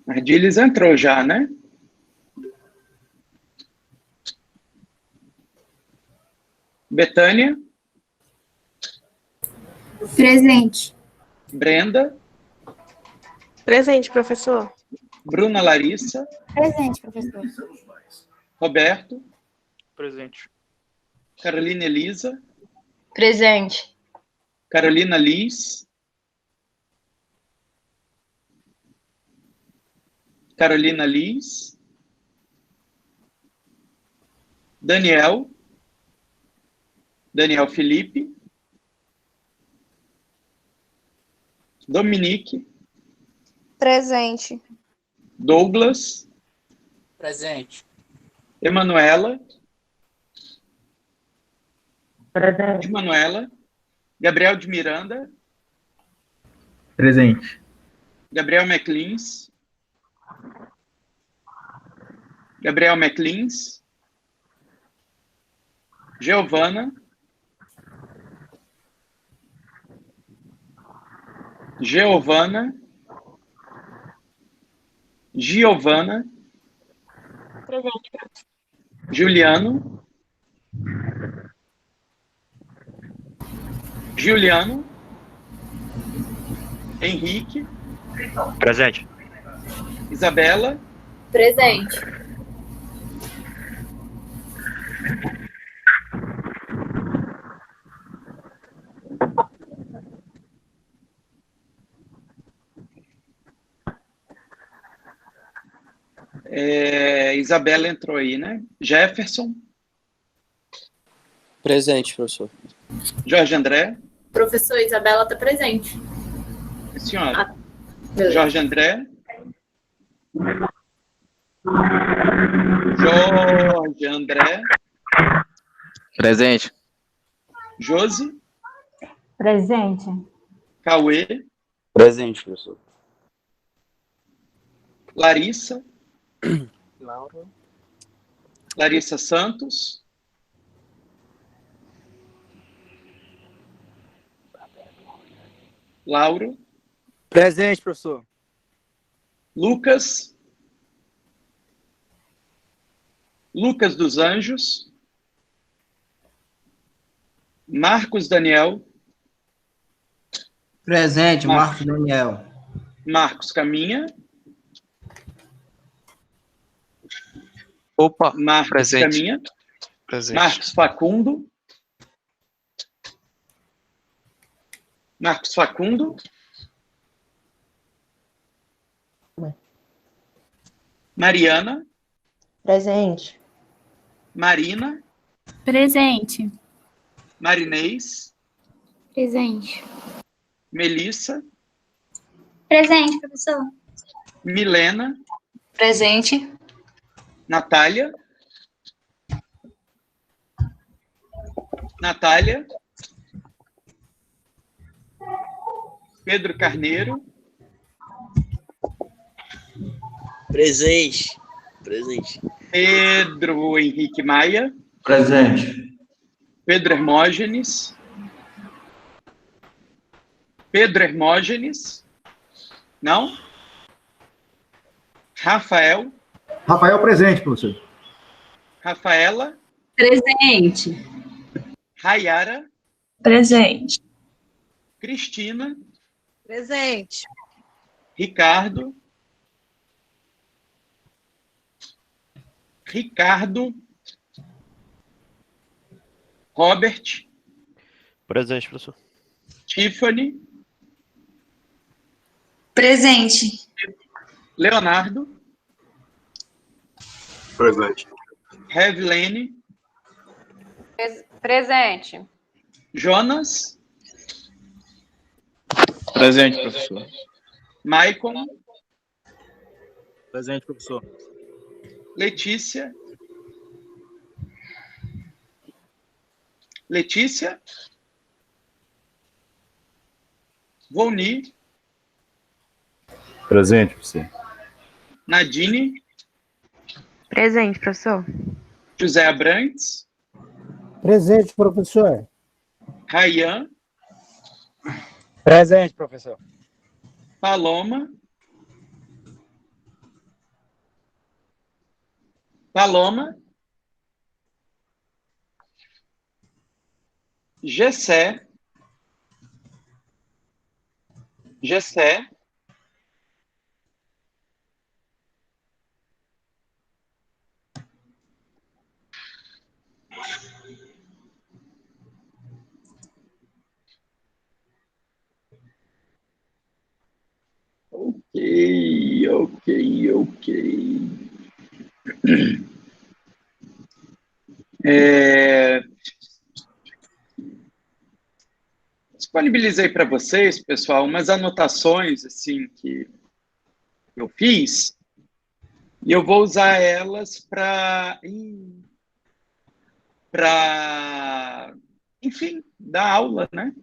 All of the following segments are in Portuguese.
Ardiles entrou já, né? Betânia, Presente. Brenda, Presente, professor. Bruna Larissa, Presente, professor. Roberto, Presente. Carolina Elisa, Presente. Carolina Liz, Carolina Liz, Daniel, Daniel Felipe, Dominique, Presente. Douglas, Presente. Emanuela, Presente. Emanuela, Gabriel de Miranda, Presente. Gabriel McLeans, Gabriel McLeans, Giovana, Giovana, Giovana, Presente. Juliano, Juliano, Henrique, Presente. Isabela, Presente. Isabela entrou aí, né? Jefferson, Presente, professor. Jorge André, Professor, Isabela está presente. senhora, Beleza. Jorge André, Jorge André, Presente. Josi, Presente. Cauê, Presente, professor. Larissa, Laura. Larissa Santos, Lauro, Presente, professor. Lucas, Lucas dos Anjos, Marcos Daniel, Presente, Marcos Daniel. Marcos Caminha, Opa, Marcos presente. Caminha, Presente. Marcos Facundo, Marcos Facundo, Mariana, Presente. Marina, Presente. Marinês, Presente. Melissa, Presente, professor. Milena, Presente. Natália, Natália, Pedro Carneiro, Presente. Presente. Pedro Henrique Maia, Presente. Pedro Hermógenes, Pedro Hermógenes, não? Rafael, Rafael, presente, professor. Rafaela, Presente. Rayara, Presente. Cristina, Presente. Ricardo, Robert, Presente, professor. Tiffany, Presente. Leonardo, Presente. Revlene, Presente. Jonas, Presente, professor. Maicon, Presente, professor. Letícia, Volni, Presente, professor. Nadine, Presente, professor. José Abrantes, Presente, professor. Rayan, Presente, professor. Paloma, Paloma, Gessé, ok. Disponibilizei para vocês, pessoal, umas anotações assim que eu fiz e eu vou usar elas enfim, dar aula, né?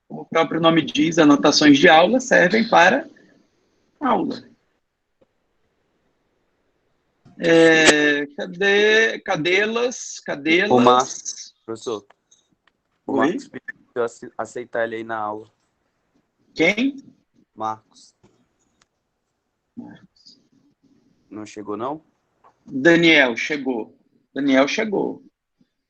Como o próprio nome diz, anotações de aula servem para aula. Cadê-las? O Marcos, professor. O Oi? Marcos pediu pra eu aceitar ele aí na aula. Quem? Marcos. Não chegou, não? Daniel chegou.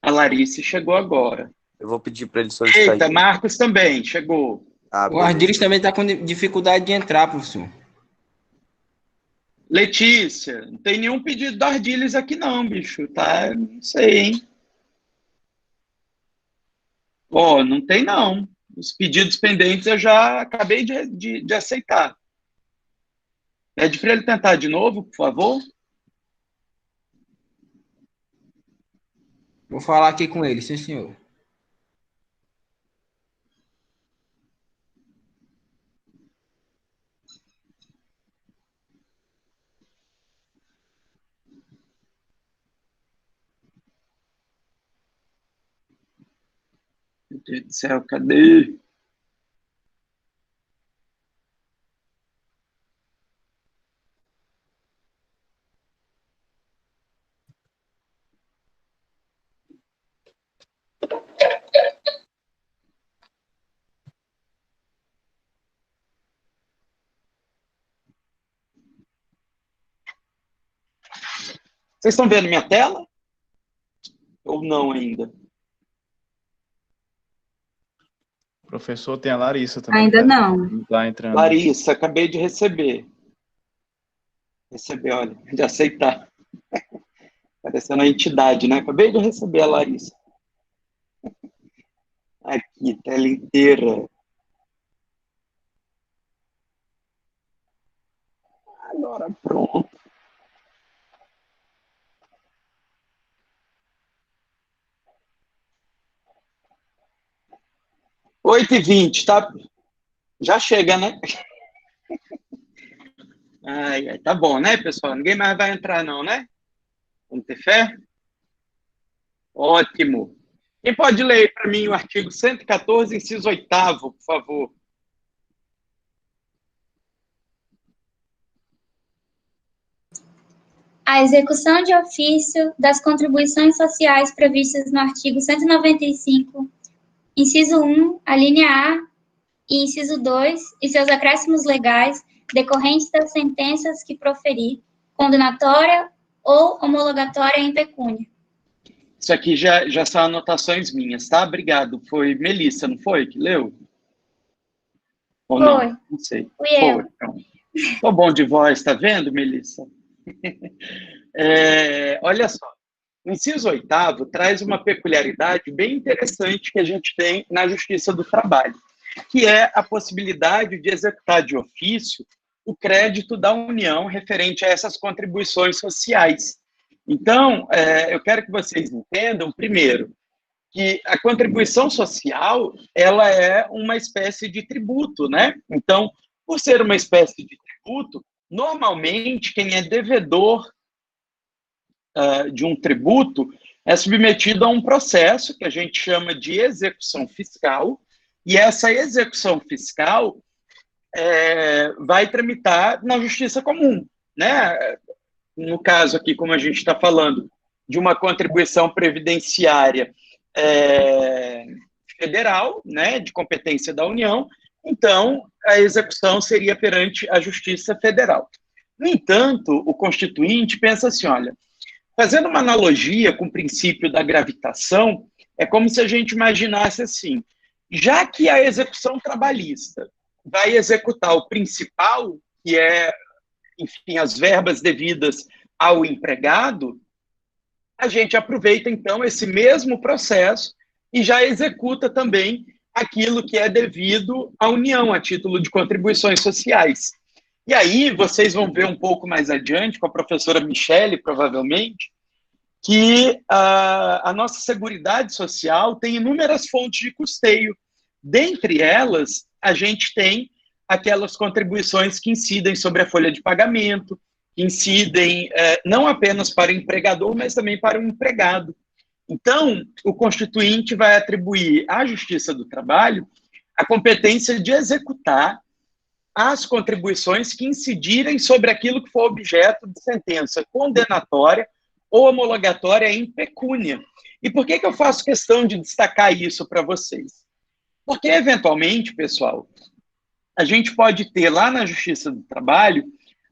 A Larissa chegou agora. Eu vou pedir para ele solicitar. Eita, Marcos também chegou. O Ardiles também está com dificuldade de entrar, professor. Letícia, não tem nenhum pedido do Ardiles aqui não, bicho, tá? Não sei, hein? Não tem não. Os pedidos pendentes eu já acabei de aceitar. Pede para ele tentar de novo, por favor. Vou falar aqui com ele, sim, senhor. Meu Deus do céu, cadê? Vocês estão vendo minha tela? Ou não ainda? Professor, tem a Larissa também. Ainda tá? não. Não tá entrando. Larissa, acabei de receber. Olha, de aceitar. Parecendo a entidade, né? Acabei de receber a Larissa. Aqui, tela inteira. Agora pronto. Oito e 20, tá? Já chega, né? Ai, tá bom, né, pessoal? Ninguém mais vai entrar, não, né? Vamos ter fé? Ótimo. Quem pode ler para mim o artigo 114, inciso 8º, por favor? A execução de ofício das contribuições sociais previstas no artigo 195, inciso 1, a linha A e inciso 2, e seus acréscimos legais decorrentes das sentenças que proferir, condenatória ou homologatória em pecúnia. Isso aqui já são anotações minhas, tá? Obrigado. Foi Melissa, não foi, que leu? Ou Foi. não? Não sei. Fui eu. Então. Tô bom de voz, tá vendo, Melissa? Olha só. O inciso 8º traz uma peculiaridade bem interessante que a gente tem na Justiça do Trabalho, que é a possibilidade de executar de ofício o crédito da União referente a essas contribuições sociais. Então, eu quero que vocês entendam, primeiro, que a contribuição social, ela é uma espécie de tributo, né? Então, por ser uma espécie de tributo, normalmente, quem é devedor de um tributo é submetido a um processo que a gente chama de execução fiscal, e essa execução fiscal vai tramitar na justiça comum, né? No caso aqui, como a gente está falando, de uma contribuição previdenciária federal, né, de competência da União, então a execução seria perante a Justiça Federal. No entanto, o Constituinte pensa assim, olha, Fazendo uma analogia com o princípio da gravitação, é como se a gente imaginasse assim, já que a execução trabalhista vai executar o principal, que é, enfim, as verbas devidas ao empregado, a gente aproveita, então, esse mesmo processo e já executa também aquilo que é devido à União, a título de contribuições sociais. E aí, vocês vão ver um pouco mais adiante, com a professora Michele, provavelmente, que a nossa Seguridade Social tem inúmeras fontes de custeio. Dentre elas, a gente tem aquelas contribuições que incidem sobre a folha de pagamento, que incidem não apenas para o empregador, mas também para o empregado. Então, o Constituinte vai atribuir à Justiça do Trabalho a competência de executar as contribuições que incidirem sobre aquilo que for objeto de sentença condenatória ou homologatória em pecúnia. E por que eu faço questão de destacar isso para vocês? Porque, eventualmente, pessoal, a gente pode ter lá na Justiça do Trabalho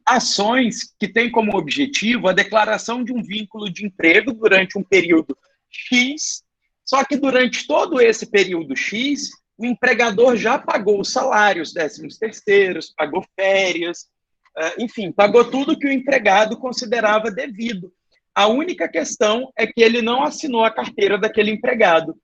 ações que têm como objetivo a declaração de um vínculo de emprego durante um período X, só que durante todo esse período X, o empregador já pagou os salários, 13º, pagou férias, enfim, pagou tudo que o empregado considerava devido. A única questão é que ele não assinou a carteira daquele empregado.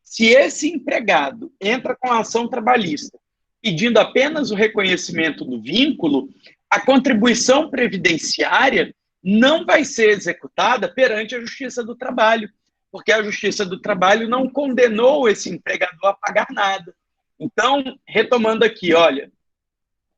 Se esse empregado entra com a ação trabalhista pedindo apenas o reconhecimento do vínculo, a contribuição previdenciária não vai ser executada perante a Justiça do Trabalho, porque a Justiça do Trabalho não condenou esse empregador a pagar nada. Então, retomando aqui, olha,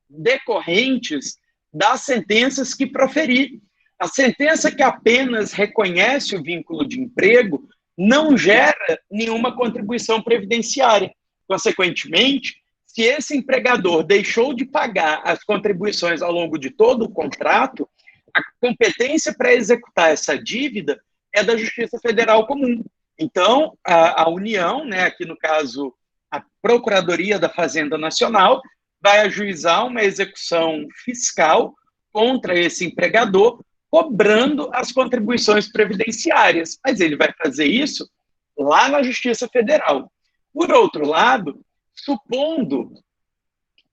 decorrentes das sentenças que proferir. A sentença que apenas reconhece o vínculo de emprego não gera nenhuma contribuição previdenciária. Consequentemente, se esse empregador deixou de pagar as contribuições ao longo de todo o contrato, a competência para executar essa dívida é da Justiça Federal Comum. Então, a União, né, aqui no caso, a Procuradoria da Fazenda Nacional, vai ajuizar uma execução fiscal contra esse empregador, cobrando as contribuições previdenciárias. Mas ele vai fazer isso lá na Justiça Federal. Por outro lado, supondo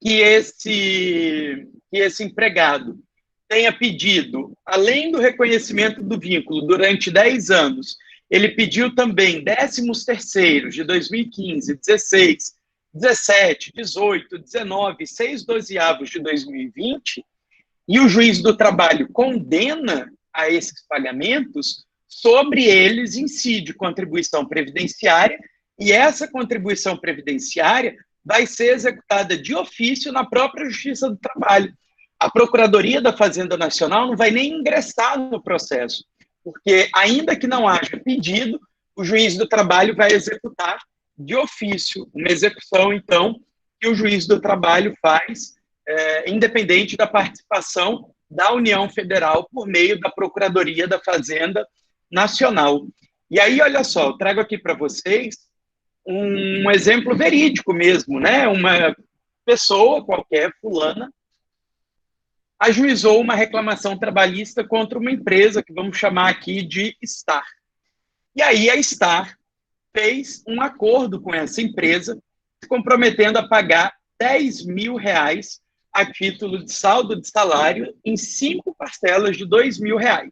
que esse empregado tenha pedido, além do reconhecimento do vínculo durante 10 anos, ele pediu também 13º de 2015, 16, 17, 18, 19, 6/12 de 2020, e o juiz do trabalho condena a esses pagamentos, sobre eles incide contribuição previdenciária, e essa contribuição previdenciária vai ser executada de ofício na própria Justiça do Trabalho. A Procuradoria da Fazenda Nacional não vai nem ingressar no processo, porque, ainda que não haja pedido, o juiz do trabalho vai executar de ofício, uma execução, então, que o juiz do trabalho faz, independente da participação da União Federal por meio da Procuradoria da Fazenda Nacional. E aí, olha só, eu trago aqui para vocês um exemplo verídico mesmo, né? Uma pessoa qualquer, fulana, ajuizou uma reclamação trabalhista contra uma empresa que vamos chamar aqui de Star. E aí a Star fez um acordo com essa empresa, se comprometendo a pagar R$10.000 a título de saldo de salário em 5 parcelas de R$2.000.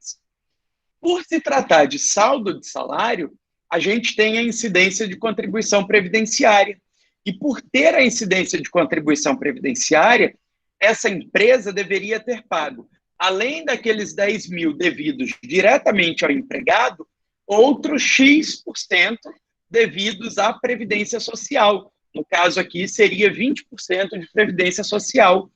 Por se tratar de saldo de salário, a gente tem a incidência de contribuição previdenciária. E por ter a incidência de contribuição previdenciária, essa empresa deveria ter pago, além daqueles 10 mil devidos diretamente ao empregado, outros X% devidos à Previdência Social. No caso aqui, seria 20% de Previdência Social.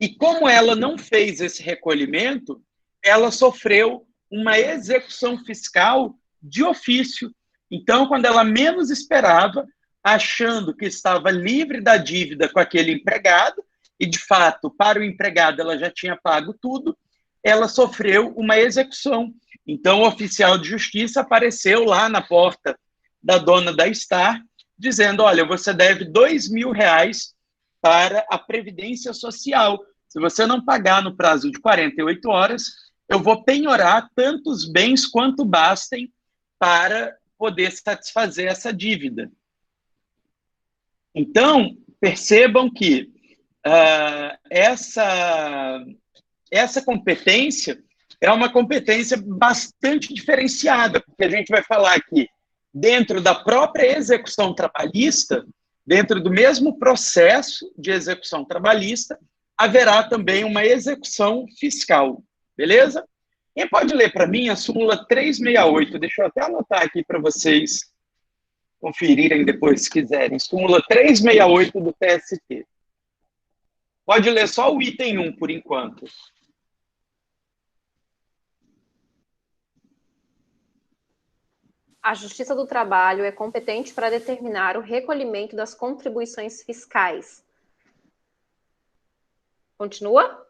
E como ela não fez esse recolhimento, ela sofreu uma execução fiscal de ofício. Então, quando ela menos esperava, achando que estava livre da dívida com aquele empregado, e, de fato, para o empregado ela já tinha pago tudo, ela sofreu uma execução. Então, o oficial de justiça apareceu lá na porta da dona da Star, dizendo, olha, você deve R$2.000 para a Previdência Social. Se você não pagar no prazo de 48 horas, eu vou penhorar tantos bens quanto bastem para poder satisfazer essa dívida. Então, percebam que essa competência é uma competência bastante diferenciada, porque a gente vai falar aqui, dentro da própria execução trabalhista, dentro do mesmo processo de execução trabalhista, haverá também uma execução fiscal, beleza? Quem pode ler para mim a súmula 368? Deixa eu até anotar aqui para vocês conferirem depois, se quiserem. Súmula 368 do TST. Pode ler só o item 1, por enquanto. A Justiça do Trabalho é competente para determinar o recolhimento das contribuições fiscais. Continua?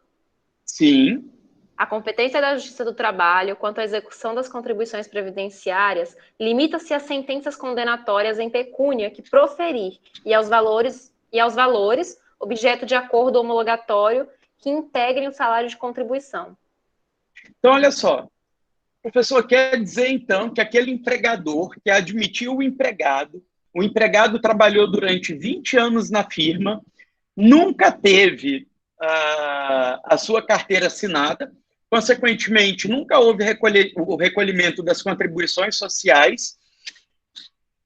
Sim. A competência da Justiça do Trabalho quanto à execução das contribuições previdenciárias limita-se às sentenças condenatórias em pecúnia que proferir e aos valores objeto de acordo homologatório que integrem o salário de contribuição. Então, olha só. O professor quer dizer, então, que aquele empregador que admitiu o empregado trabalhou durante 20 anos na firma, nunca teve a sua carteira assinada, consequentemente, nunca houve o recolhimento das contribuições sociais.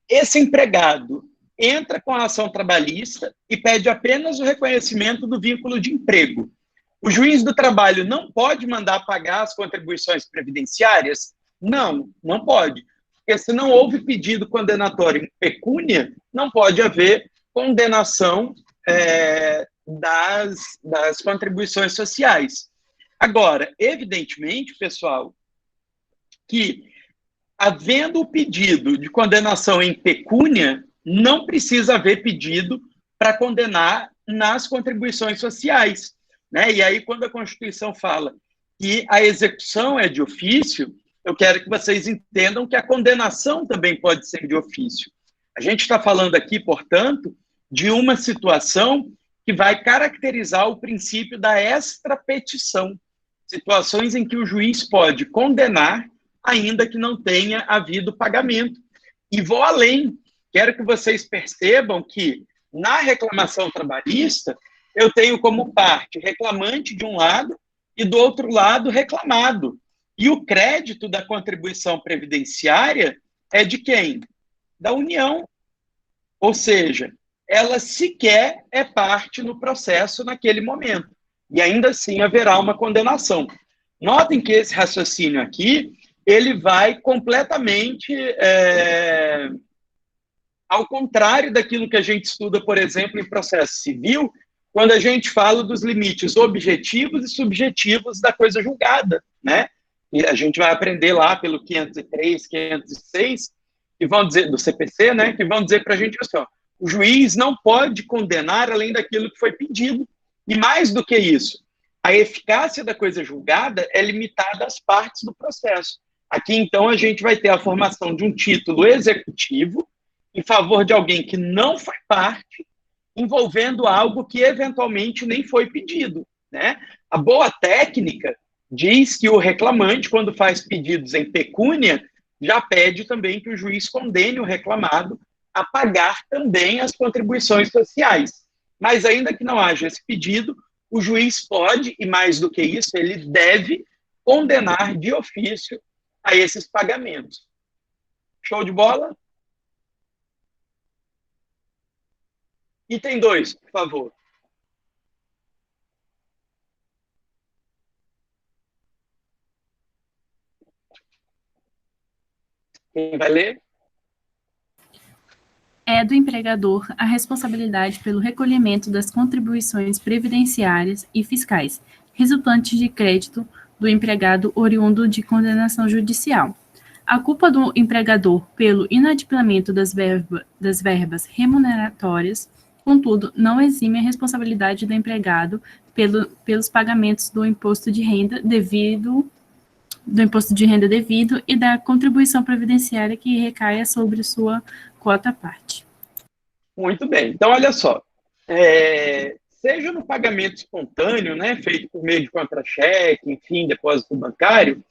Esse empregado entra com a ação trabalhista e pede apenas o reconhecimento do vínculo de emprego. O juiz do trabalho não pode mandar pagar as contribuições previdenciárias? Não, não pode. Porque se não houve pedido condenatório em pecúnia, não pode haver condenação das contribuições sociais. Agora, evidentemente, pessoal, que havendo o pedido de condenação em pecúnia, não precisa haver pedido para condenar nas contribuições sociais. Né? E aí, quando a Constituição fala que a execução é de ofício, eu quero que vocês entendam que a condenação também pode ser de ofício. A gente está falando aqui, portanto, de uma situação que vai caracterizar o princípio da extrapetição, situações em que o juiz pode condenar, ainda que não tenha havido pagamento. E vou além, quero que vocês percebam que, na reclamação trabalhista, eu tenho como parte reclamante de um lado e, do outro lado, reclamado. E o crédito da contribuição previdenciária é de quem? Da União. Ou seja, ela sequer é parte no processo naquele momento. E ainda assim haverá uma condenação. Notem que esse raciocínio aqui, ele vai completamente ao contrário daquilo que a gente estuda, por exemplo, em processo civil, quando a gente fala dos limites objetivos e subjetivos da coisa julgada, né? E a gente vai aprender lá pelo 503, 506, que vão dizer, do CPC, né? Que vão dizer para a gente assim, ó, o juiz não pode condenar além daquilo que foi pedido. E mais do que isso, a eficácia da coisa julgada é limitada às partes do processo. Aqui, então, a gente vai ter a formação de um título executivo em favor de alguém que não foi parte, envolvendo algo que eventualmente nem foi pedido, né? A boa técnica diz que o reclamante, quando faz pedidos em pecúnia, já pede também que o juiz condene o reclamado a pagar também as contribuições sociais. Mas ainda que não haja esse pedido, o juiz pode, e mais do que isso, ele deve condenar de ofício a esses pagamentos. Show de bola? Item 2, por favor. Quem vai ler? É do empregador a responsabilidade pelo recolhimento das contribuições previdenciárias e fiscais, resultantes de crédito do empregado oriundo de condenação judicial. A culpa do empregador pelo inadimplemento das verbas remuneratórias, contudo, não exime a responsabilidade do empregado pelos pagamentos do imposto de renda devido e da contribuição previdenciária que recaia sobre sua quota à parte. Muito bem. Então, olha só. seja no pagamento espontâneo, né, feito por meio de contra-cheque, enfim, depósito bancário,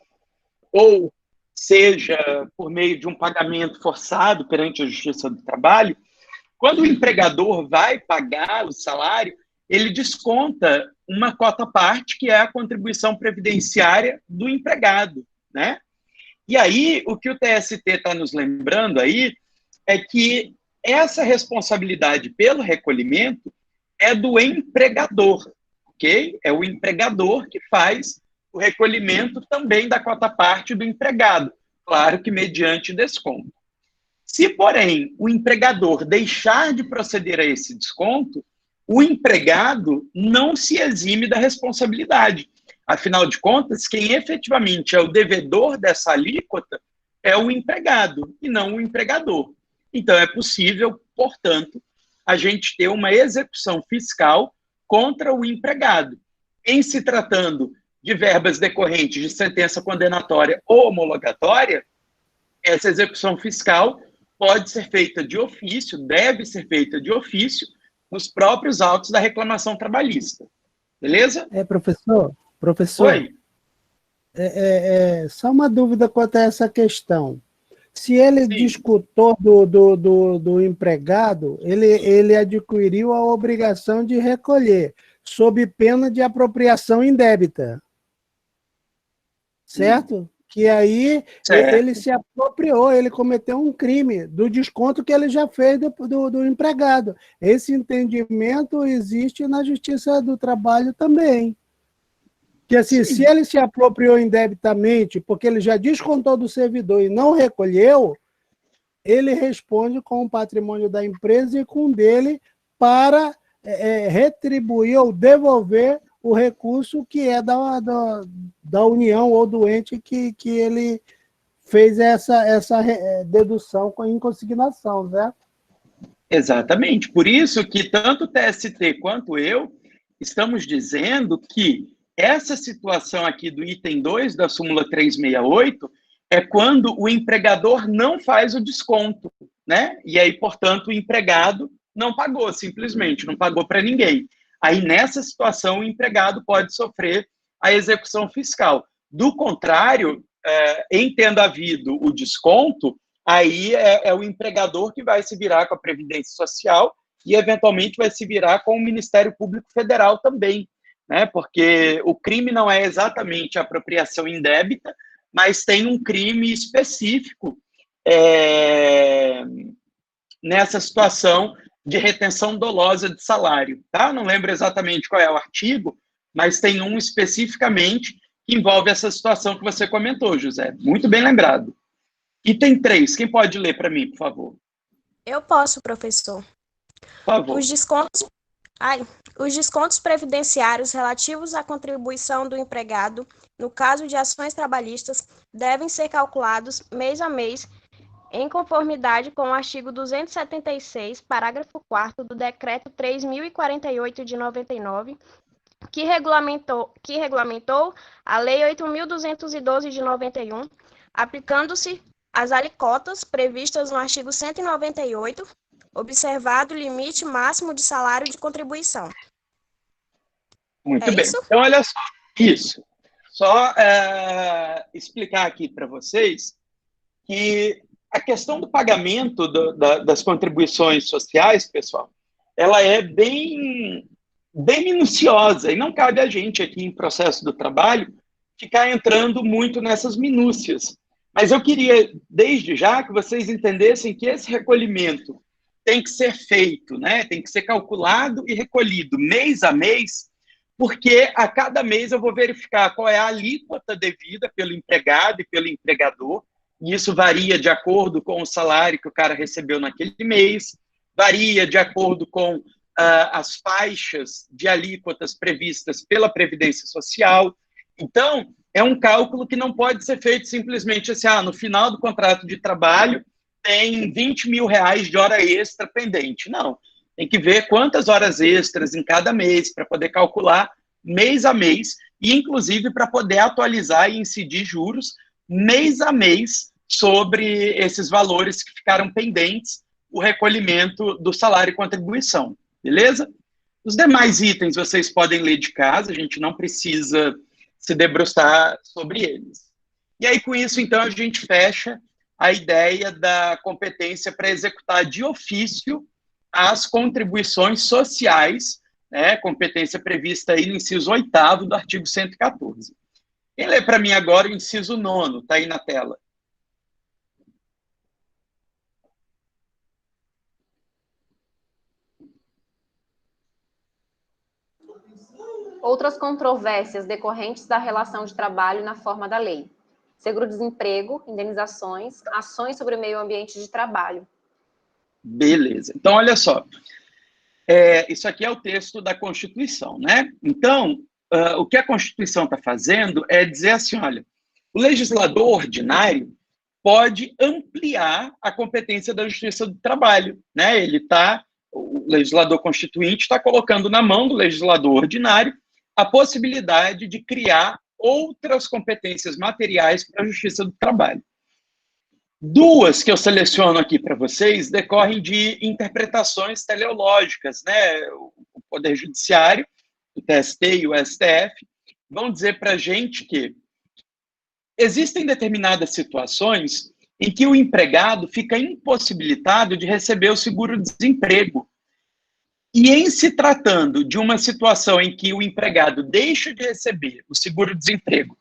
ou seja por meio de um pagamento forçado perante a Justiça do Trabalho, quando o empregador vai pagar o salário, ele desconta uma cota parte, que é a contribuição previdenciária do empregado, né? E aí, o que o TST está nos lembrando aí é que essa responsabilidade pelo recolhimento é do empregador, ok? É o empregador que faz o recolhimento também da cota parte do empregado, claro que mediante desconto. Se, porém, o empregador deixar de proceder a esse desconto, o empregado não se exime da responsabilidade. Afinal de contas, quem efetivamente é o devedor dessa alíquota é o empregado e não o empregador. Então, é possível, portanto, a gente ter uma execução fiscal contra o empregado. Em se tratando de verbas decorrentes de sentença condenatória ou homologatória, essa execução fiscal pode ser feita de ofício, deve ser feita de ofício, nos próprios autos da reclamação trabalhista. Beleza? Professor, Oi? Só uma dúvida quanto a essa questão. Se ele discutou do empregado, ele adquiriu a obrigação de recolher, sob pena de apropriação indébita. Certo? Que aí ele se apropriou, ele cometeu um crime do desconto que ele já fez do empregado. Esse entendimento existe na Justiça do Trabalho também. Que assim, se ele se apropriou indebitamente, porque ele já descontou do servidor e não recolheu, ele responde com o patrimônio da empresa e com o dele para retribuir ou devolver o recurso que é da União ou do ente que ele fez essa dedução em consignação, certo? Exatamente. Por isso que tanto o TST quanto eu estamos dizendo que essa situação aqui do item 2 da súmula 368 é quando o empregador não faz o desconto, né? E aí, portanto, o empregado não pagou, simplesmente, não pagou para ninguém. Aí, nessa situação, o empregado pode sofrer a execução fiscal. Do contrário, em tendo havido o desconto, aí é o empregador que vai se virar com a Previdência Social e, eventualmente, vai se virar com o Ministério Público Federal também, né? Porque o crime não é exatamente a apropriação indébita, mas tem um crime específico nessa situação de retenção dolosa de salário, tá? Não lembro exatamente qual é o artigo, mas tem um especificamente que envolve essa situação que você comentou, José. Muito bem lembrado. Item 3, quem pode ler para mim, por favor? Eu posso, professor. Por favor. Os descontos previdenciários relativos à contribuição do empregado, no caso de ações trabalhistas, devem ser calculados mês a mês, em conformidade com o artigo 276, parágrafo 4º do Decreto 3.048 de 99, que regulamentou a Lei 8.212 de 91, aplicando-se as alíquotas previstas no artigo 198, observado o limite máximo de salário de contribuição. Muito bem. Isso? Então, olha só. Isso. Só explicar aqui para vocês que a questão do pagamento das contribuições sociais, pessoal, ela é bem minuciosa e não cabe a gente aqui em processo do trabalho ficar entrando muito nessas minúcias. Mas eu queria, desde já, que vocês entendessem que esse recolhimento tem que ser feito, né? Tem que ser calculado e recolhido mês a mês, porque a cada mês eu vou verificar qual é a alíquota devida pelo empregado e pelo empregador, e isso varia de acordo com o salário que o cara recebeu naquele mês, varia de acordo com as faixas de alíquotas previstas pela Previdência Social. Então, é um cálculo que não pode ser feito simplesmente assim, no final do contrato de trabalho tem 20 mil reais de hora extra pendente. Não, tem que ver quantas horas extras em cada mês para poder calcular mês a mês e, inclusive, para poder atualizar e incidir juros mês a mês sobre esses valores que ficaram pendentes, o recolhimento do salário e contribuição, beleza? Os demais itens vocês podem ler de casa, a gente não precisa se debruçar sobre eles. E aí, com isso, então, a gente fecha a ideia da competência para executar de ofício as contribuições sociais, né, competência prevista aí no inciso 8º do artigo 114. Quem lê para mim agora o inciso 9º, está aí na tela. Outras controvérsias decorrentes da relação de trabalho na forma da lei. Seguro-desemprego, indenizações, ações sobre o meio ambiente de trabalho. Beleza. Então, olha só. Isso aqui é o texto da Constituição, né? Então, o que a Constituição está fazendo é dizer assim, olha, o legislador ordinário pode ampliar a competência da Justiça do Trabalho, né? O legislador constituinte está colocando na mão do legislador ordinário a possibilidade de criar outras competências materiais para a Justiça do Trabalho. Duas que eu seleciono aqui para vocês decorrem de interpretações teleológicas, né? O Poder Judiciário, o TST e o STF, vão dizer para a gente que existem determinadas situações em que o empregado fica impossibilitado de receber o seguro-desemprego. E em se tratando de uma situação em que o empregado deixa de receber o seguro-desemprego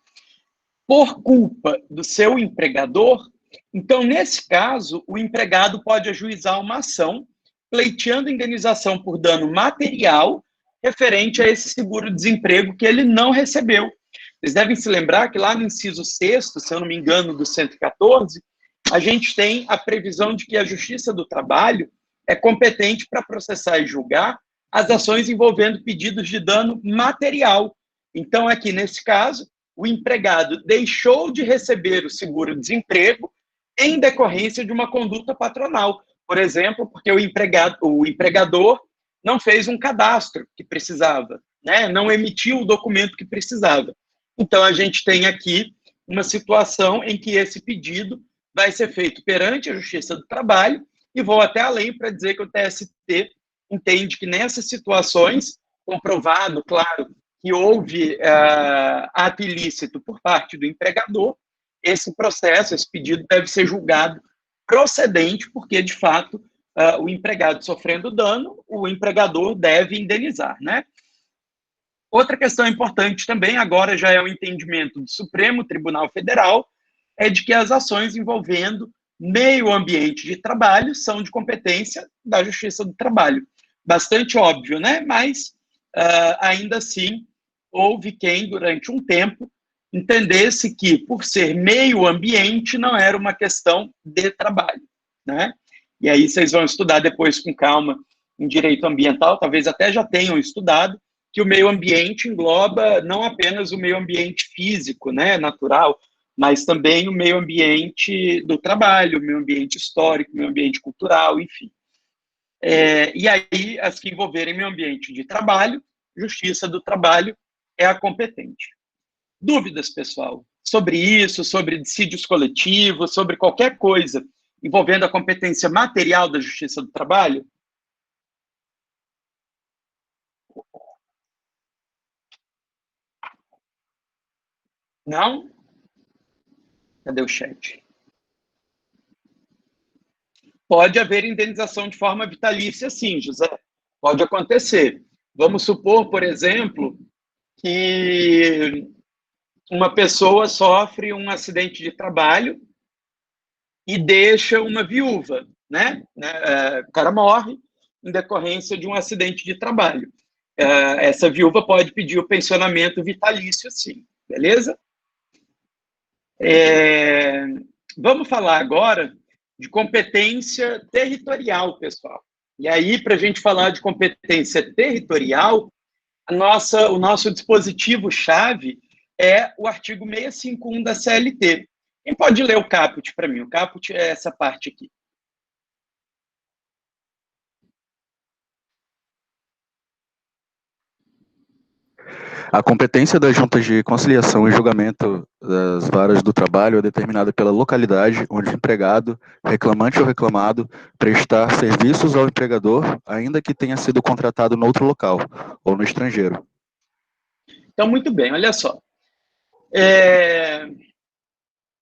por culpa do seu empregador, então, nesse caso, o empregado pode ajuizar uma ação pleiteando indenização por dano material referente a esse seguro-desemprego que ele não recebeu. Vocês devem se lembrar que lá no inciso 6º, se eu não me engano, do 114, a gente tem a previsão de que a Justiça do Trabalho é competente para processar e julgar as ações envolvendo pedidos de dano material. Então, aqui nesse caso, o empregado deixou de receber o seguro-desemprego em decorrência de uma conduta patronal. Por exemplo, porque o empregador não fez um cadastro que precisava, né? Não emitiu o documento que precisava. Então, a gente tem aqui uma situação em que esse pedido vai ser feito perante a Justiça do Trabalho, e vou até além para dizer que o TST entende que nessas situações, comprovado, claro, que houve ato ilícito por parte do empregador, esse processo, esse pedido deve ser julgado procedente, porque, de fato, o empregado sofrendo dano, o empregador deve indenizar, né? Outra questão importante também, agora já é o entendimento do Supremo Tribunal Federal, é de que as ações envolvendo meio ambiente de trabalho são de competência da Justiça do Trabalho. Bastante óbvio, né? Mas, ainda assim, houve quem, durante um tempo, entendesse que, por ser meio ambiente, não era uma questão de trabalho, né? E aí vocês vão estudar depois com calma em direito ambiental, talvez até já tenham estudado, que o meio ambiente engloba não apenas o meio ambiente físico, né, natural, mas também o meio ambiente do trabalho, o meio ambiente histórico, o meio ambiente cultural, enfim. E aí, as que envolverem meio ambiente de trabalho, Justiça do Trabalho é a competente. Dúvidas, pessoal, sobre isso, sobre dissídios coletivos, sobre qualquer coisa envolvendo a competência material da Justiça do Trabalho? Não? Cadê o chat? Pode haver indenização de forma vitalícia, sim, José. Pode acontecer. Vamos supor, por exemplo, que uma pessoa sofre um acidente de trabalho e deixa uma viúva, né? O cara morre em decorrência de um acidente de trabalho. Essa viúva pode pedir o pensionamento vitalício, sim. Beleza? Vamos falar agora de competência territorial, pessoal. E aí, para a gente falar de competência territorial, o nosso dispositivo-chave é o artigo 651 da CLT. Quem pode ler o caput para mim? O caput é essa parte aqui. A competência das juntas de conciliação e julgamento das varas do trabalho é determinada pela localidade onde o empregado, reclamante ou reclamado, prestar serviços ao empregador, ainda que tenha sido contratado em outro local ou no estrangeiro. Então, muito bem, olha só.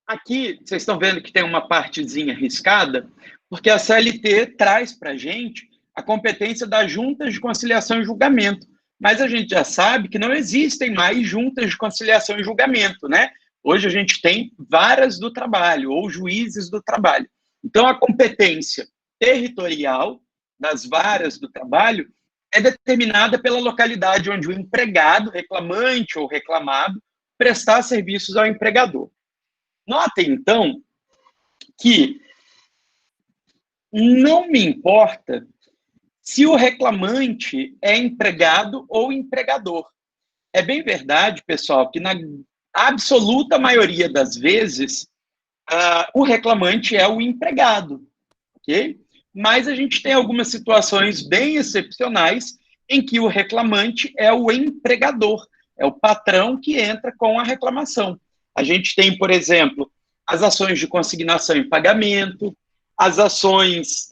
Aqui, vocês estão vendo que tem uma partezinha riscada, porque a CLT traz para a gente a competência das juntas de conciliação e julgamento. Mas a gente já sabe que não existem mais juntas de conciliação e julgamento, né? Hoje a gente tem varas do trabalho, ou juízes do trabalho. Então, a competência territorial das varas do trabalho é determinada pela localidade onde o empregado, reclamante ou reclamado, prestar serviços ao empregador. Notem, então, que não me importa se o reclamante é empregado ou empregador. É bem verdade, pessoal, que na absoluta maioria das vezes, o reclamante é o empregado, ok? Mas a gente tem algumas situações bem excepcionais em que o reclamante é o empregador, é o patrão que entra com a reclamação. A gente tem, por exemplo, as ações de consignação em pagamento, as ações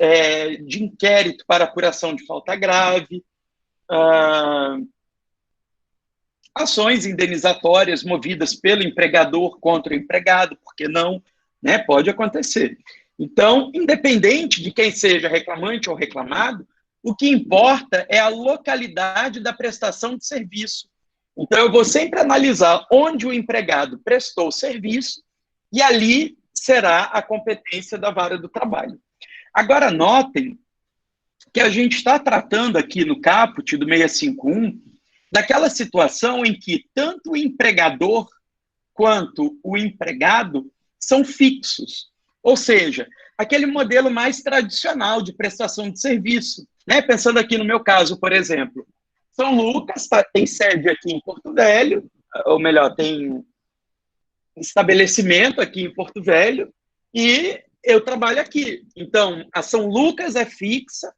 de inquérito para apuração de falta grave, ações indenizatórias movidas pelo empregador contra o empregado, por que não? Né? Pode acontecer. Então, independente de quem seja reclamante ou reclamado, o que importa é a localidade da prestação de serviço. Então, eu vou sempre analisar onde o empregado prestou o serviço e ali será a competência da vara do trabalho. Agora, notem que a gente está tratando aqui no caput do 651 daquela situação em que tanto o empregador quanto o empregado são fixos. Ou seja, aquele modelo mais tradicional de prestação de serviço. Né? Pensando aqui no meu caso, por exemplo, São Lucas tem sede aqui em Porto Velho, ou melhor, tem estabelecimento aqui em Porto Velho, e eu trabalho aqui. Então, a São Lucas é fixa,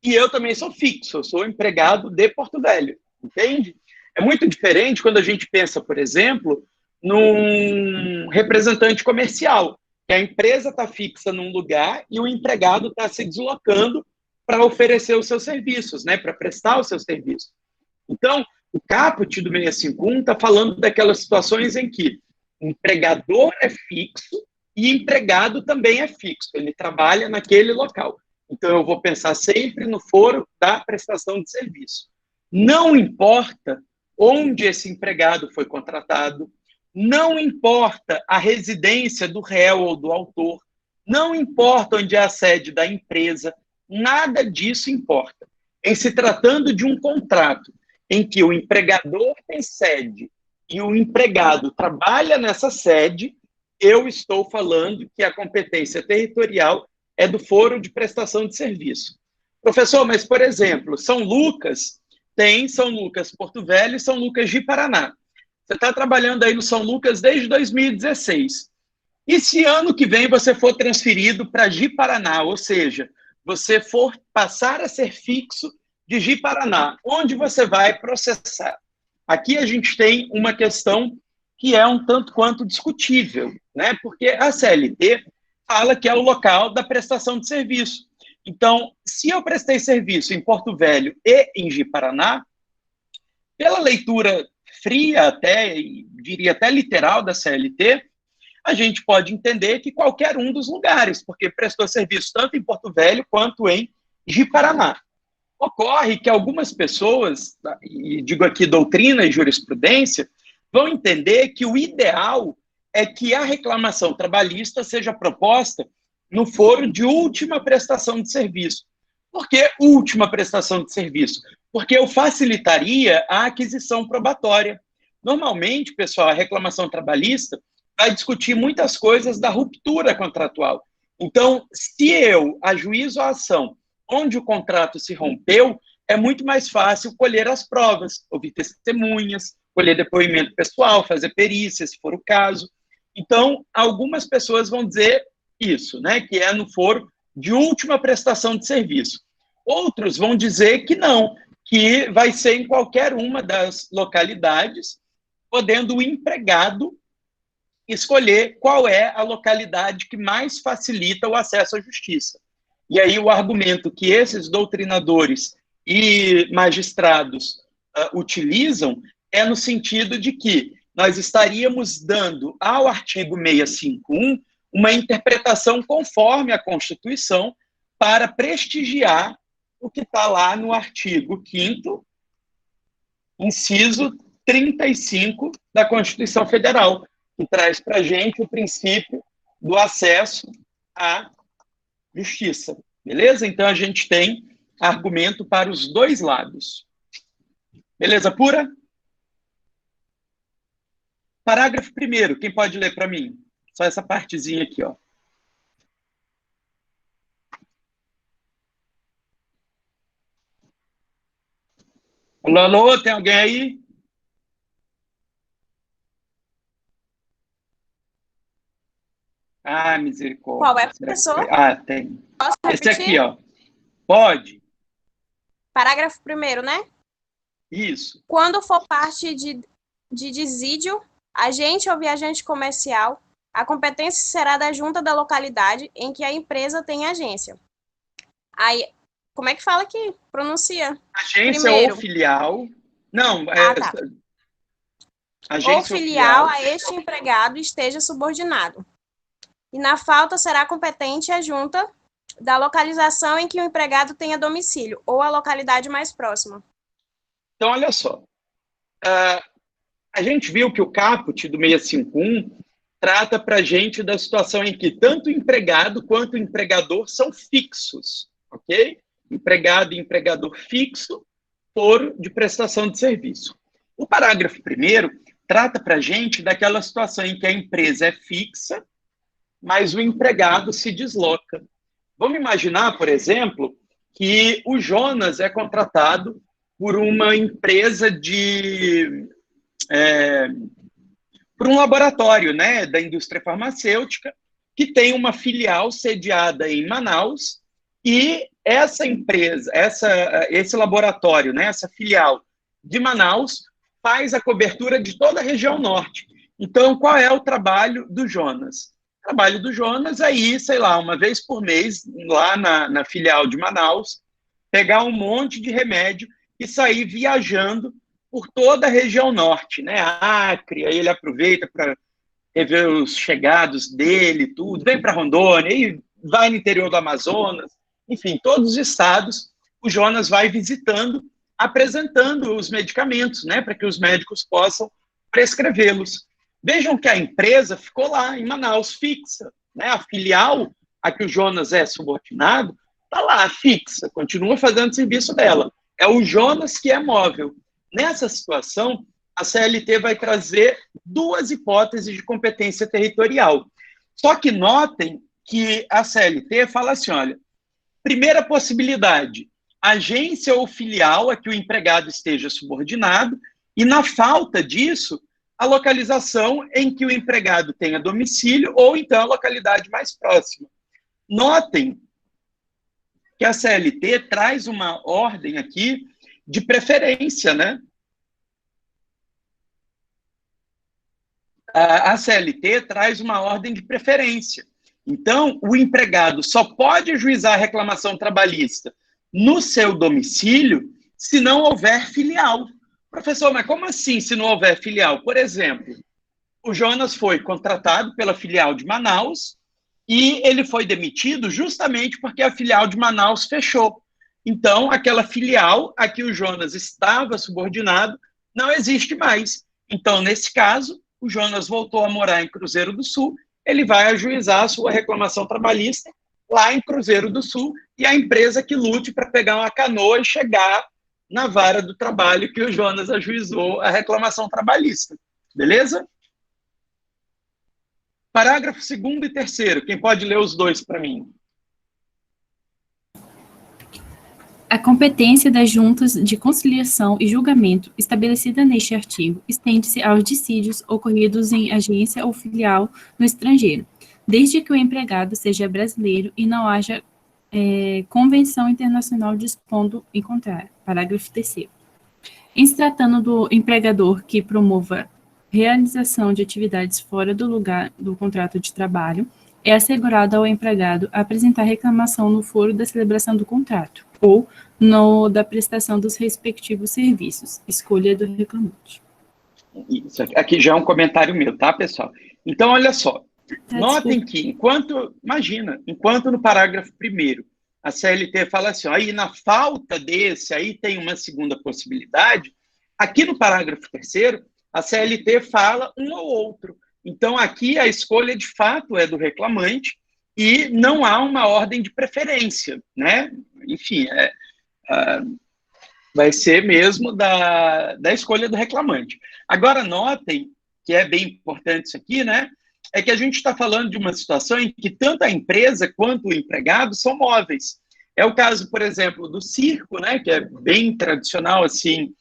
e eu também sou fixo, eu sou empregado de Porto Velho, entende? É muito diferente quando a gente pensa, por exemplo, num representante comercial, que a empresa está fixa num lugar e o empregado está se deslocando para oferecer os seus serviços, né, para prestar os seus serviços. Então, o caput do 651 está falando daquelas situações em que o empregador é fixo e empregado também é fixo, ele trabalha naquele local. Então, eu vou pensar sempre no foro da prestação de serviço. Não importa onde esse empregado foi contratado, não importa a residência do réu ou do autor, não importa onde é a sede da empresa, nada disso importa. Em se tratando de um contrato em que o empregador tem sede e o empregado trabalha nessa sede, eu estou falando que a competência territorial é do foro de prestação de serviço. Professor, mas, por exemplo, São Lucas tem São Lucas Porto Velho e São Lucas de Paraná. Você está trabalhando aí no São Lucas desde 2016. E se ano que vem você for transferido para Ji-Paraná, ou seja, você for passar a ser fixo de Ji-Paraná, onde você vai processar? Aqui a gente tem uma questão que é um tanto quanto discutível, né? Porque a CLT fala que é o local da prestação de serviço. Então, se eu prestei serviço em Porto Velho e em Ji-Paraná, pela leitura fria até, e diria até literal da CLT, a gente pode entender que qualquer um dos lugares, porque prestou serviço tanto em Porto Velho quanto em Ji-Paraná. Ocorre que algumas pessoas, e digo aqui doutrina e jurisprudência, vão entender que o ideal é que a reclamação trabalhista seja proposta no foro de última prestação de serviço. Por que última prestação de serviço? Porque eu facilitaria a aquisição probatória. Normalmente, pessoal, a reclamação trabalhista vai discutir muitas coisas da ruptura contratual. Então, se eu ajuizo a ação onde o contrato se rompeu, é muito mais fácil colher as provas, ouvir testemunhas, colher depoimento pessoal, fazer perícia, se for o caso. Então, algumas pessoas vão dizer isso, né, que é no foro de última prestação de serviço. Outros vão dizer que não, que vai ser em qualquer uma das localidades, podendo o empregado escolher qual é a localidade que mais facilita o acesso à justiça. E aí o argumento que esses doutrinadores e magistrados utilizam é no sentido de que nós estaríamos dando ao artigo 651 uma interpretação conforme a Constituição para prestigiar o que está lá no artigo 5º, inciso 35 da Constituição Federal, que traz para a gente o princípio do acesso à justiça. Beleza? Então, a gente tem argumento para os dois lados. Beleza pura? Parágrafo 1º, quem pode ler para mim? Só essa partezinha aqui, ó. Alô, alô, tem alguém aí? Ah, misericórdia. Qual é, professor? Ah, tem. Posso repetir? Esse aqui, ó. Pode? Parágrafo 1º, né? Isso. Quando for parte de desídio, agente ou viajante comercial, a competência será da junta da localidade em que a empresa tem agência. Aí, como é que fala aqui? Pronuncia. Agência Primeiro. ou filial. Não, Tá. Agência ou filial a este empregado esteja subordinado. E na falta será competente a junta da localização em que o empregado tenha domicílio ou a localidade mais próxima. Então, olha só. A gente viu que o caput do 651 trata para a gente da situação em que tanto o empregado quanto o empregador são fixos, ok? Empregado e empregador fixo, foro de prestação de serviço. O parágrafo 1º trata para a gente daquela situação em que a empresa é fixa, mas o empregado se desloca. Vamos imaginar, por exemplo, que o Jonas é contratado por uma empresa por um laboratório, né, da indústria farmacêutica, que tem uma filial sediada em Manaus, e essa empresa, esse laboratório, né, essa filial de Manaus, faz a cobertura de toda a região norte. Então, qual é o trabalho do Jonas? O trabalho do Jonas é ir, sei lá, uma vez por mês, lá na filial de Manaus, pegar um monte de remédio e sair viajando por toda a região norte, né? Acre, aí ele aproveita para rever os chegados dele, tudo, vem para Rondônia, e vai no interior do Amazonas, enfim, todos os estados, o Jonas vai visitando, apresentando os medicamentos, né, para que os médicos possam prescrevê-los. Vejam que a empresa ficou lá em Manaus, fixa, né? A filial a que o Jonas é subordinado está lá, fixa, continua fazendo o serviço dela. É o Jonas que é móvel. Nessa situação, a CLT vai trazer duas hipóteses de competência territorial. Só que notem que a CLT fala assim, olha, primeira possibilidade, agência ou filial a que o empregado esteja subordinado, e na falta disso, a localização em que o empregado tenha domicílio ou então a localidade mais próxima. Notem que a CLT traz uma ordem aqui de preferência, né? A CLT traz uma ordem de preferência. Então, o empregado só pode ajuizar a reclamação trabalhista no seu domicílio se não houver filial. Professor, mas como assim se não houver filial? Por exemplo, o Jonas foi contratado pela filial de Manaus e ele foi demitido justamente porque a filial de Manaus fechou. Então, aquela filial a que o Jonas estava subordinado não existe mais. Então, nesse caso, o Jonas voltou a morar em Cruzeiro do Sul, ele vai ajuizar a sua reclamação trabalhista lá em Cruzeiro do Sul e a empresa que lute para pegar uma canoa e chegar na vara do trabalho que o Jonas ajuizou a reclamação trabalhista. Beleza? Parágrafo 2º e 3º. Quem pode ler os dois para mim? A competência das juntas de conciliação e julgamento estabelecida neste artigo estende-se aos dissídios ocorridos em agência ou filial no estrangeiro, desde que o empregado seja brasileiro e não haja Convenção Internacional dispondo em contrário. Parágrafo 3º. Em se tratando do empregador que promova realização de atividades fora do lugar do contrato de trabalho, é assegurado ao empregado apresentar reclamação no foro da celebração do contrato ou no da prestação dos respectivos serviços. Escolha do reclamante. Isso aqui já é um comentário meu, tá, pessoal? Então, olha só. Notem que, enquanto no parágrafo 1º, a CLT fala assim, ó, aí na falta desse, aí tem uma segunda possibilidade, aqui no parágrafo 3º, a CLT fala um ou outro. Então, aqui a escolha, de fato, é do reclamante e não há uma ordem de preferência, né? Enfim, vai ser mesmo da escolha do reclamante. Agora, notem, que é bem importante isso aqui, né? É que a gente está falando de uma situação em que tanto a empresa quanto o empregado são móveis. É o caso, por exemplo, do circo, né? Que é bem tradicional, assim,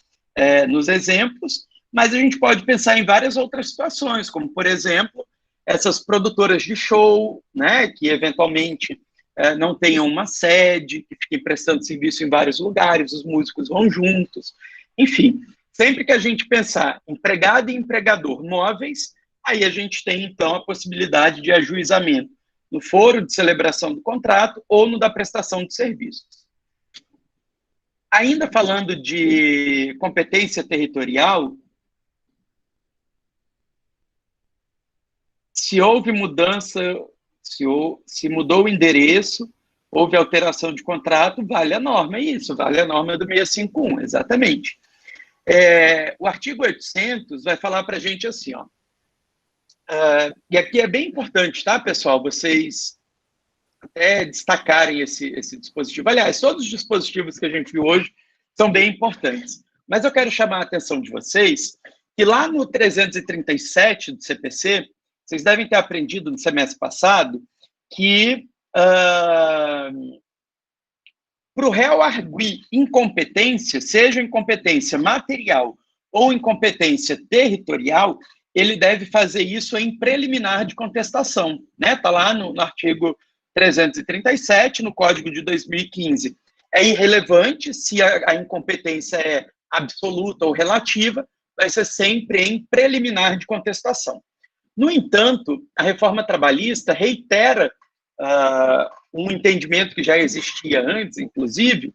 nos exemplos, mas a gente pode pensar em várias outras situações, como, por exemplo, essas produtoras de show, né, que eventualmente não tenham uma sede, que fiquem prestando serviço em vários lugares, os músicos vão juntos. Enfim, sempre que a gente pensar empregado e empregador móveis, aí a gente tem, então, a possibilidade de ajuizamento no foro de celebração do contrato ou no da prestação de serviços. Ainda falando de competência territorial, se houve mudança, se mudou o endereço, houve alteração de contrato, vale a norma, é isso, vale a norma do 651, exatamente. O artigo 800 vai falar para a gente assim, ó, e aqui é bem importante, tá, pessoal, vocês até destacarem esse dispositivo. Aliás, todos os dispositivos que a gente viu hoje são bem importantes, mas eu quero chamar a atenção de vocês que lá no 337 do CPC, vocês devem ter aprendido no semestre passado que para o réu arguir incompetência, seja incompetência material ou incompetência territorial, ele deve fazer isso em preliminar de contestação, né? Está lá no artigo 337, no Código de 2015. É irrelevante se a incompetência é absoluta ou relativa, vai ser sempre em preliminar de contestação. No entanto, a reforma trabalhista reitera um entendimento que já existia antes, inclusive,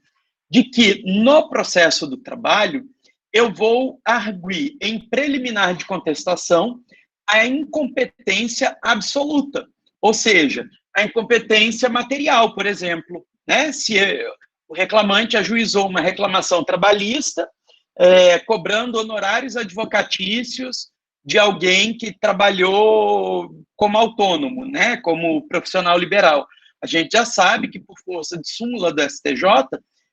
de que no processo do trabalho eu vou arguir em preliminar de contestação a incompetência absoluta, ou seja, a incompetência material, por exemplo, né? Se o reclamante ajuizou uma reclamação trabalhista, cobrando honorários advocatícios de alguém que trabalhou como autônomo, né, como profissional liberal. A gente já sabe que, por força de súmula do STJ,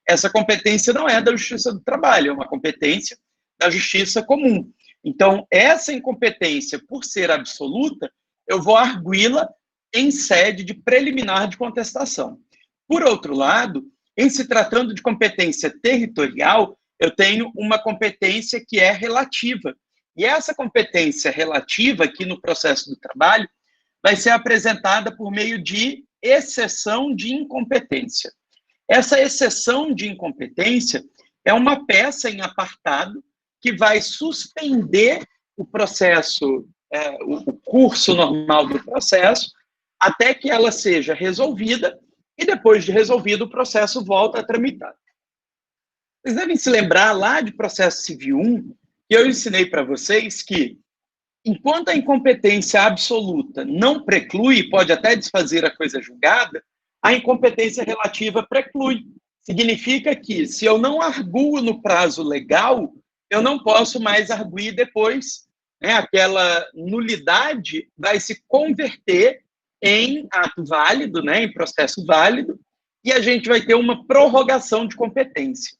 essa competência não é da Justiça do Trabalho, é uma competência da Justiça Comum. Então, essa incompetência, por ser absoluta, eu vou arguí-la em sede de preliminar de contestação. Por outro lado, em se tratando de competência territorial, eu tenho uma competência que é relativa. E essa competência relativa aqui no processo do trabalho vai ser apresentada por meio de exceção de incompetência. Essa exceção de incompetência é uma peça em apartado que vai suspender o processo, o curso normal do processo, até que ela seja resolvida e depois de resolvido o processo volta a tramitar. Vocês devem se lembrar lá de processo civil 1, que eu ensinei para vocês que, enquanto a incompetência absoluta não preclui, pode até desfazer a coisa julgada, a incompetência relativa preclui. Significa que, se eu não arguo no prazo legal, eu não posso mais arguir depois. Né? Aquela nulidade vai se converter em ato válido, né? Em processo válido, e a gente vai ter uma prorrogação de competência.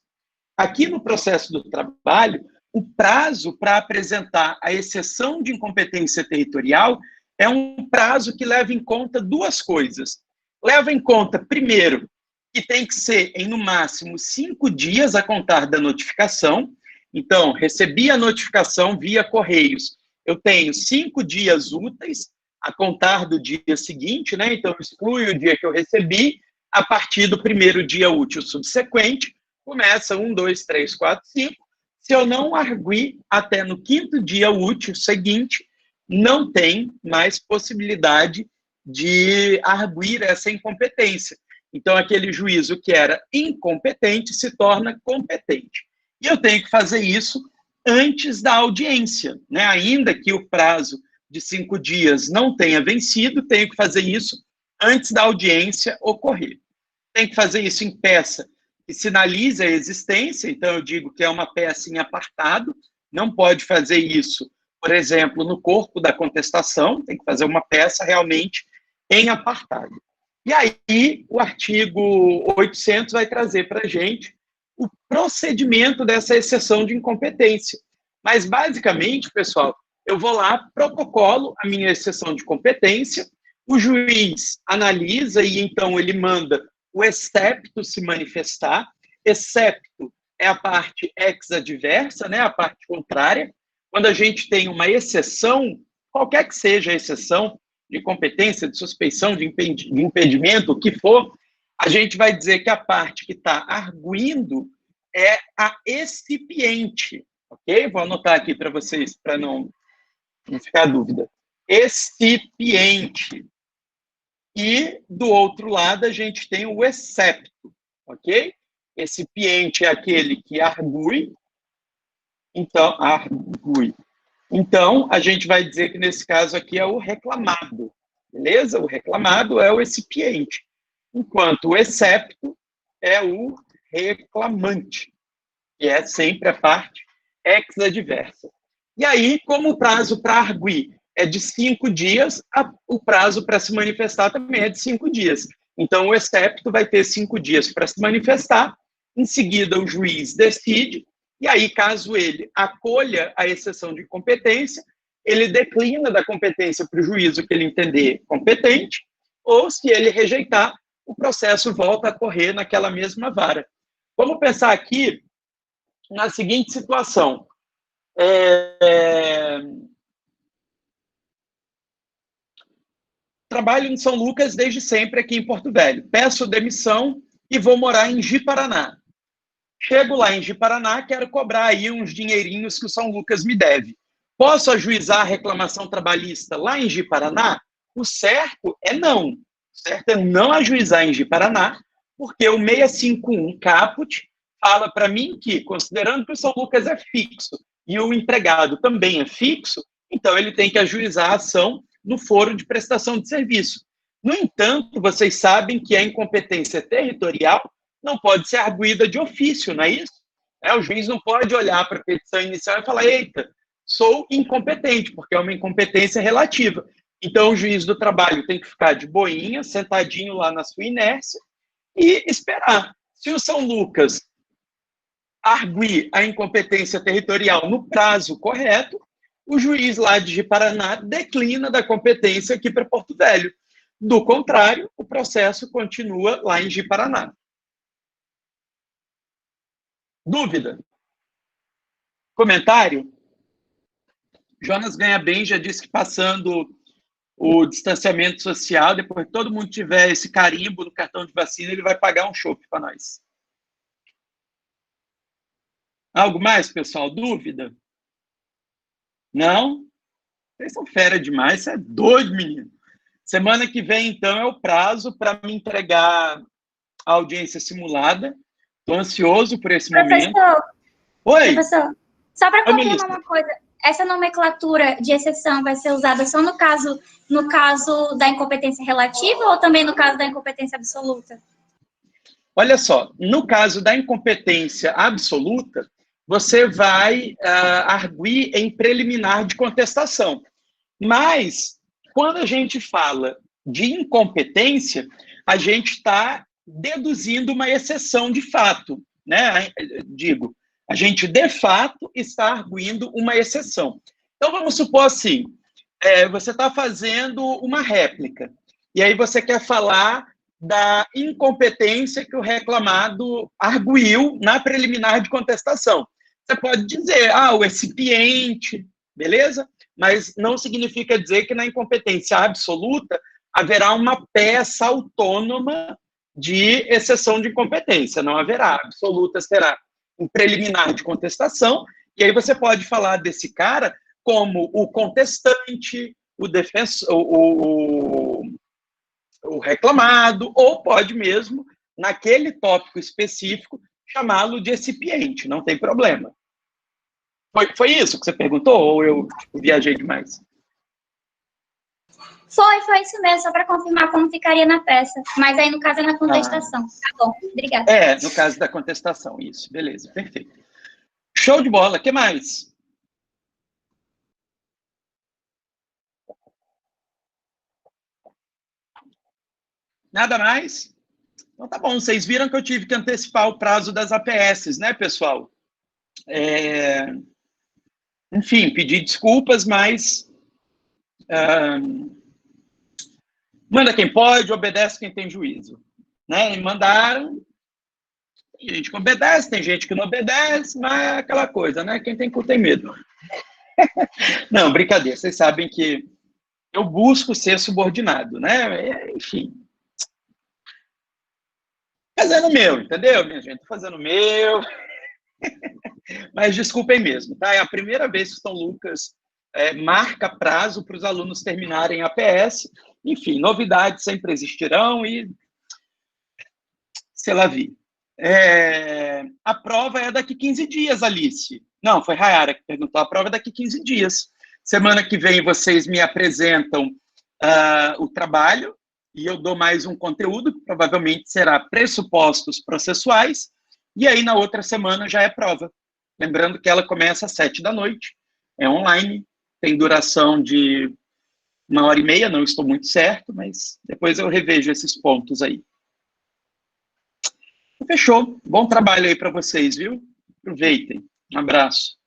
Aqui no processo do trabalho, o prazo para apresentar a exceção de incompetência territorial é um prazo que leva em conta duas coisas. Leva em conta, primeiro, que tem que ser em, no máximo, 5 dias a contar da notificação. Então, recebi a notificação via Correios. Eu tenho 5 dias úteis a contar do dia seguinte, né? Então, exclui o dia que eu recebi, a partir do primeiro dia útil subsequente, começa 1, 2, 3, 4, 5. Se eu não arguir até no 5º dia útil seguinte, não tem mais possibilidade de arguir essa incompetência. Então, aquele juízo que era incompetente se torna competente. E eu tenho que fazer isso antes da audiência, né? Ainda que o prazo de 5 dias não tenha vencido, tenho que fazer isso antes da audiência ocorrer. Tem que fazer isso em peça que sinalize a existência, então eu digo que é uma peça em apartado, não pode fazer isso, por exemplo, no corpo da contestação, tem que fazer uma peça realmente em apartado. E aí, o artigo 800 vai trazer para a gente o procedimento dessa exceção de incompetência. Mas, basicamente, pessoal, eu vou lá, protocolo a minha exceção de competência, o juiz analisa e, então, ele manda o excepto se manifestar. Excepto é a parte ex-adversa, né, a parte contrária. Quando a gente tem uma exceção, qualquer que seja a exceção, de competência, de suspeição, de impedimento, o que for, a gente vai dizer que a parte que está arguindo é a excipiente, ok? Vou anotar aqui para vocês, para não ficar dúvida. Excipiente. E, do outro lado, a gente tem o excepto, ok? Excipiente é aquele que argui. Então, argui. Então, a gente vai dizer que, nesse caso aqui, é o reclamado, beleza? O reclamado é o excipiente, enquanto o excepto é o reclamante, que é sempre a parte ex-adversa. E aí, como o prazo para arguir é de 5 dias, o prazo para se manifestar também é de 5 dias. Então, o excepto vai ter 5 dias para se manifestar, em seguida o juiz decide, e aí, caso ele acolha a exceção de incompetência, ele declina da competência para o juízo que ele entender competente, ou, se ele rejeitar, o processo volta a correr naquela mesma vara. Vamos pensar aqui na seguinte situação. Trabalho em São Lucas desde sempre aqui em Porto Velho. Peço demissão e vou morar em Ji-Paraná. Chego lá em Ji-Paraná, quero cobrar aí uns dinheirinhos que o São Lucas me deve. Posso ajuizar a reclamação trabalhista lá em Ji-Paraná? O certo é não. O certo é não ajuizar em Ji-Paraná, porque o 651 caput fala para mim que, considerando que o São Lucas é fixo e o empregado também é fixo, então ele tem que ajuizar a ação no foro de prestação de serviço. No entanto, vocês sabem que a incompetência territorial não pode ser arguída de ofício, não é isso? O juiz não pode olhar para a petição inicial e falar, eita, sou incompetente, porque é uma incompetência relativa. Então, o juiz do trabalho tem que ficar de boinha, sentadinho lá na sua inércia, e esperar. Se o São Lucas arguir a incompetência territorial no prazo correto, o juiz lá de Ji-Paraná declina da competência aqui para Porto Velho. Do contrário, o processo continua lá em Ji-Paraná. Dúvida? Comentário? Jonas ganha bem, já disse que passando o distanciamento social, depois que todo mundo tiver esse carimbo no cartão de vacina, ele vai pagar um chopp para nós. Algo mais, pessoal? Dúvida? Não? Vocês são fera demais, você é doido, menino. Semana que vem, então, é o prazo para me entregar a audiência simulada. Estou ansioso por esse momento. Oi? Professor, só para confirmar uma coisa, essa nomenclatura de exceção vai ser usada só no caso da incompetência relativa ou também no caso da incompetência absoluta? Olha só, no caso da incompetência absoluta, você vai arguir em preliminar de contestação. Mas, quando a gente fala de incompetência, a gente está deduzindo uma exceção de fato, né? Digo, a gente, de fato, está arguindo uma exceção. Então, vamos supor assim, você está fazendo uma réplica, e aí você quer falar da incompetência que o reclamado arguiu na preliminar de contestação. Você pode dizer, o excipiente, beleza? Mas não significa dizer que na incompetência absoluta haverá uma peça autônoma de exceção de incompetência, não haverá. Absoluta será um preliminar de contestação, e aí você pode falar desse cara como o contestante, o defensor, o reclamado, ou pode mesmo, naquele tópico específico, chamá-lo de recipiente, não tem problema. Foi isso que você perguntou, ou eu viajei demais? Foi isso mesmo, só para confirmar como ficaria na peça. Mas aí, no caso, é na contestação. Tá bom, obrigada. No caso da contestação, isso. Beleza, perfeito. Show de bola, o que mais? Nada mais? Então tá bom, vocês viram que eu tive que antecipar o prazo das APS, né, pessoal? Enfim, pedi desculpas, mas... manda quem pode, obedece quem tem juízo. Né? E mandaram, tem gente que obedece, tem gente que não obedece, mas é aquela coisa, né? Quem tem cu tem medo. Não, brincadeira, vocês sabem que eu busco ser subordinado, né? Enfim. Fazendo o meu, entendeu, minha gente? Tô fazendo o meu. Mas desculpem mesmo, tá? É a primeira vez que o São Lucas marca prazo para os alunos terminarem a APS. Enfim, novidades sempre existirão e sei lá vi. A prova é daqui 15 dias, Alice. Não, foi Rayara que perguntou. A prova é daqui 15 dias. Semana que vem vocês me apresentam o trabalho e eu dou mais um conteúdo, que provavelmente será pressupostos processuais, e aí na outra semana já é prova. Lembrando que ela começa às 19h, é online, tem duração de 1h30, não estou muito certo, mas depois eu revejo esses pontos aí. Fechou. Bom trabalho aí para vocês, viu? Aproveitem. Um abraço.